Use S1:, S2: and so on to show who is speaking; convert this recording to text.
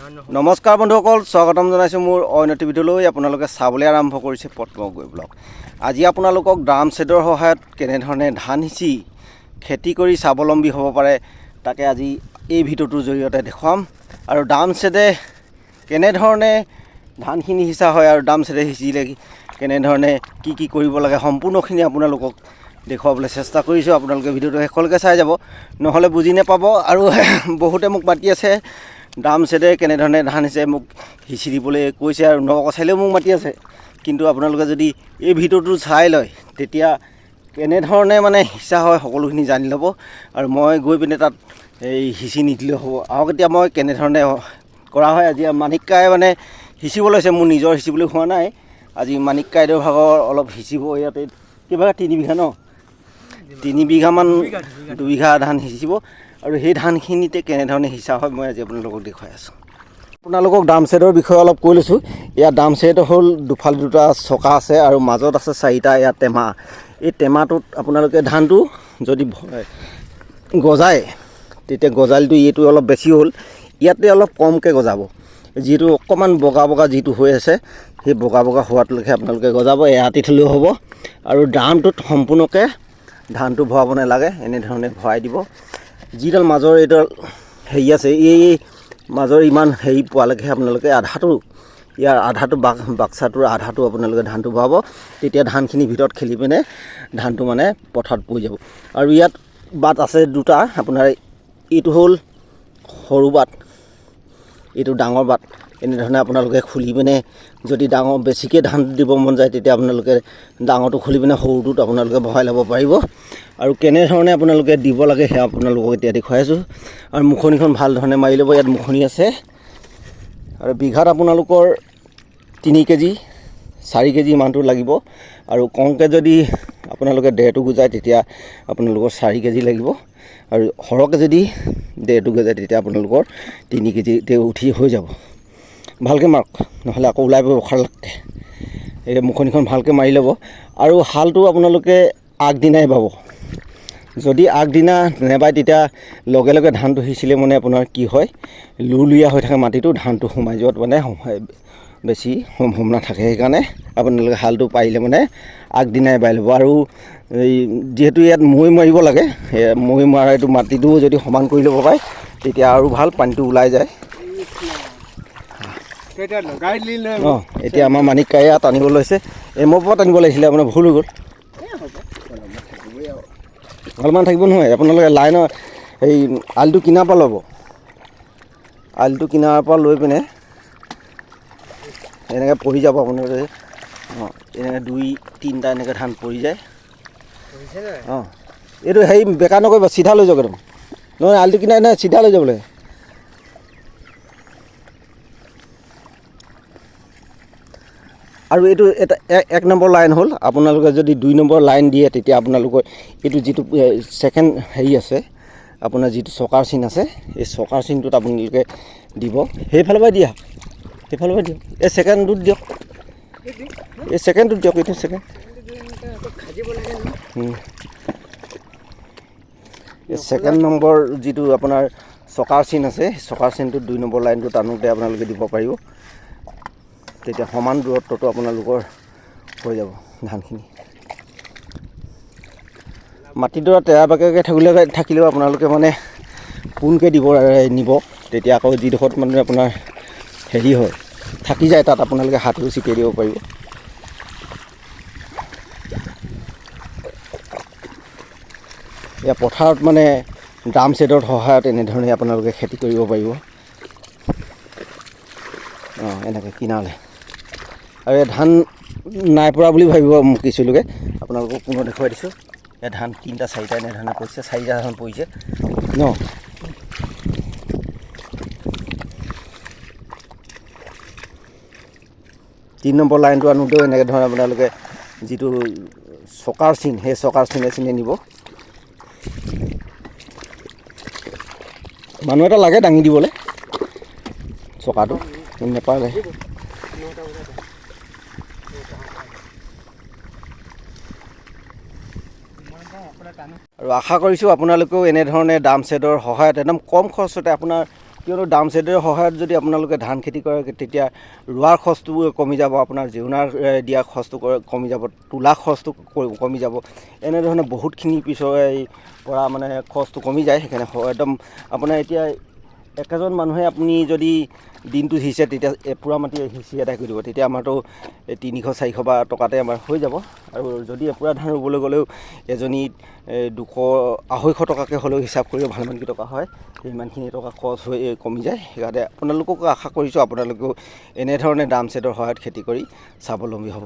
S1: নমস্কাৰ বন্ধুসকল, স্বাগতম জনাইছোঁ মোৰ অন্যটি ভিডিঅ'লৈ। আপোনালোকে চাবলৈ আৰম্ভ কৰিছে পদ্মগুৰি ব্লগ। আজি আপোনালোকক ড্ৰাম ছেটৰ সহায়ত কেনেধৰণে ধান সিঁচি খেতি কৰি স্বাৱলম্বী হ'ব পাৰে তাকে আজি এই ভিডিঅ'টোৰ জৰিয়তে দেখুৱাম। আৰু ড্ৰাম ছেটে কেনেধৰণে ধানখিনি সিঁচা হয় আৰু ড্ৰাম ছেটে সিঁচিলে কেনেধৰণে কি কৰিব লাগে সম্পূৰ্ণখিনি আপোনালোকক দেখুৱাবলৈ চেষ্টা কৰিছোঁ। আপোনালোকে ভিডিঅ'টো শেষলৈকে চাই যাব, নহ'লে বুজি নাপাব। আৰু বহুতে মোক মাতি আছে ড্ৰাম ছেটে কেনেধৰণে ধান সিঁচে মোক সিঁচি দিবলৈ কৈছে, আৰু নকচাইলেও মোক মাতি আছে। কিন্তু আপোনালোকে যদি এই ভিডিঅ'টো চাই লয় তেতিয়া কেনেধৰণে মানে সিঁচা হয় সকলোখিনি জানি ল'ব। আৰু মই গৈ পিনে তাত এই সিঁচি নিদিলেও হ'ব। আৰু এতিয়া মই কেনেধৰণে কৰা হয় আজি মানিক কাই মানে সিঁচিব লৈছে, মোৰ নিজৰ সিঁচিবলৈ হোৱা নাই। আজি মানিক কাইদেউৰ ভাগৰ অলপ সিঁচিব। ইয়াতে কিবা 3 বিঘা ন, 3 বিঘামান 2 বিঘা ধান সিঁচিব। আৰু সেই ধানখিনিতে কেনেধৰণে সিঁচা হয় মই আজি আপোনালোকক দেখুৱাই আছোঁ। আপোনালোকক ড্ৰাম ছেটৰ বিষয়ে অলপ কৈ লৈছোঁ। ইয়াত ড্ৰাম ছেট হ'ল দুফালে 2টা চকা আছে আৰু মাজত আছে 4টা ইয়াত টেমা। এই টেমাটোত আপোনালোকে ধানটো যদি গজায় তেতিয়া গজালিটো এইটো অলপ বেছি হ'ল, ইয়াতে অলপ কমকৈ গজাব। যিটো অকণমান বগা বগা যিটো হৈ আছে সেই বগা বগা হোৱাটোলৈকে আপোনালোকে গজাব, এৰাতি থ'লেও হ'ব। আৰু ড্ৰামটোত সম্পূৰ্ণকৈ ধানটো ভৰাব নালাগে, এনেধৰণে ভৰাই দিব। যিডাল মাজৰ এইডাল হেৰি আছে এই মাজৰ ইমান হেৰি পোৱালৈকে আপোনালোকে ইয়াৰ আধাটো বাক্সাটোৰ আধাটো আপোনালোকে ধানটো ভৰাব। তেতিয়া ধানখিনি ভিতৰত খেলি পিনে ধানটো মানে পথাৰত পৰি যাব। আৰু ইয়াত বাট আছে 2টা আপোনাৰ, এইটো হ'ল সৰু বাট, এইটো ডাঙৰ বাট। এনেধৰণে আপোনালোকে খুলি পিনে যদি বেছিকৈ ধান দিব মন যায় তেতিয়া আপোনালোকে ডাঙৰটো খুলি পিনে সৰুটোত আপোনালোকে ভৰাই ল'ব পাৰিব। আৰু কেনেধৰণে আপোনালোকে দিব লাগে সেয়া আপোনালোকক এতিয়া দেখুৱাই আছোঁ। আৰু মুখনিখন ভাল ধৰণে মাৰি ল'ব। ইয়াত মুখনি আছে। আৰু বিঘাত আপোনালোকৰ 3 কেজি 4 কেজি ইমানটো লাগিব। আৰু কমকৈ যদি আপোনালোকে 1.5টো গুজায় তেতিয়া আপোনালোকৰ 4 কেজি লাগিব। আৰু সৰহকৈ যদি 1.5টো গুজায় তেতিয়া আপোনালোকৰ 3 কেজিতে উঠি হৈ যাব। ভালকৈ মাৰক, নহ'লে আকৌ ওলাই পৰিব খালকৈ। এই মুখনিখন ভালকৈ মাৰি ল'ব। আৰু হালটো আপোনালোকে আগদিনাই বাব। যদি আগদিনা নেবায় তেতিয়া লগে লগে ধানটো সিঁচিলে মানে আপোনাৰ কি হয়, লুলীয়া হৈ থাকে মাটিটো, ধানটো সোমাই যোৱাত মানে বেছি সম্ভাৱনা থাকে। সেইকাৰণে আপোনালোকে হালটো পাৰিলে মানে আগদিনাই বাই ল'ব। আৰু এই যিহেতু ইয়াত মৈ মাৰিব লাগে, মৈ মৰা এইটো মাটিটো যদি সমান কৰি ল'ব পাৰে তেতিয়া আৰু ভাল, পানীটো ওলাই যায়। এতিয়া আমাৰ মানিক কাইয়া টানিব লৈছে। মোৰ পৰা টানিব লাগিছিলে, আপোনাৰ ভুল হৈ গ'ল। ভালমান থাকিব নহয়। আপোনালোকে লাইনৰ এই আলিটো কিনাৰ পৰা ল'ব। আলিটো কিনাৰৰ পৰা লৈ পিনে এনেকৈ পৰি যাব আপোনালোকে। এনেকৈ 2-3টা এনেকৈ ধান পৰি যায়। এইটো হেৰি বেকাৰ নকৰিব, চিধা লৈ যাওক একদম। নহয় আলিটো কিনাৰ নাই, চিধা লৈ যাব লাগে। আৰু এইটো এটা 1 নম্বৰ লাইন হ'ল। আপোনালোকে যদি 2 নম্বৰ লাইন দিয়ে তেতিয়া আপোনালোকৰ এইটো যিটো ছেকেণ্ড হেৰি আছে, আপোনাৰ যিটো চকাৰ চিন আছে, এই চকাৰ চিনটোত আপোনালোকে দিব। সেইফালৰ পৰা দিয়া, সেইফালৰ পৰা দিয়ক। এই ছেকেণ্ডটোত দিয়ক, এই ছেকেণ্ডটোত দিয়ক। এইটো ছেকেণ্ড, এই 2nd নম্বৰ যিটো আপোনাৰ চকাৰ চিন আছে, চকাৰ চিনটোত 2 নম্বৰ লাইনটো টানোতে আপোনালোকে দিব পাৰিব। তেতিয়া সমান দূৰত্বটো আপোনালোকৰ হৈ যাব ধানখিনি। মাটিডৰা তেৰা বাকাকৈ থাকিলেও আপোনালোকে মানে পোনকৈ নিব। তেতিয়া আকৌ যিডোখৰত মানে আপোনাৰ হেৰি হয় থাকি যায় তাত আপোনালোকে হাতেও ছিটিয়াই দিব পাৰিব। এয়া পথাৰত মানে ড্ৰাম ছেটৰ সহায়ত এনেধৰণে আপোনালোকে খেতি কৰিব পাৰিব। এনেকৈ কিনালে। আৰু এই ধান নাই পৰা বুলি ভাবিব মোক কিছুলোকে, আপোনালোকক পুনৰ দেখুৱাই দিছোঁ। এই ধান 3টা 4টা এনেধৰণে পৰিছে, 4টা ধান পৰিছে ন। তিন নম্বৰ লাইনটো আনোতেও এনেকৈ ধৰণে আপোনালোকে যিটো চকাৰ চিন, সেই চকাৰ চিনে নিব। মানুহ এটা লাগে দাঙি দিবলৈ চকাটো, নেপালে। আৰু আশা কৰিছোঁ আপোনালোকেও এনেধৰণে ড্ৰাম ছেটৰ সহায়ত একদম কম খৰচতে আপোনাৰ কিয়নো ড্ৰাম ছেটৰ সহায়ত যদি আপোনালোকে ধান খেতি কৰে তেতিয়া ৰোৱাৰ খৰচটো কমি যাব, আপোনাৰ জেউৰাৰ দিয়া খৰচটো কমি যাব, তোলা খৰচটো কমি যাব। এনেধৰণে বহুতখিনি পিছৰ পৰা মানে খৰচটো কমি যায়। সেইকাৰণে একদম আপোনাৰ এতিয়া একেজন মানুহে আপুনি যদি দিনটো সিঁচে তেতিয়া এপোৰা মাটি সিঁচি আদায় কৰি দিব, তেতিয়া আমাৰতো 300-400 টকাতে আমাৰ হৈ যাব। আৰু যদি এপোৰা ধান ৰুবলৈ গ'লেও এজনী 200-250 টকাকৈ হ'লেও হিচাপ কৰিও ভালমানকৈ টকা হয়, সিমানখিনি টকা খৰচ হৈ কমি যায়। সেইকাৰণে আপোনালোককো আশা কৰিছোঁ আপোনালোকেও এনেধৰণে ড্ৰাম ছেটৰ সহায়ত খেতি কৰি স্বাৱলম্বী হ'ব।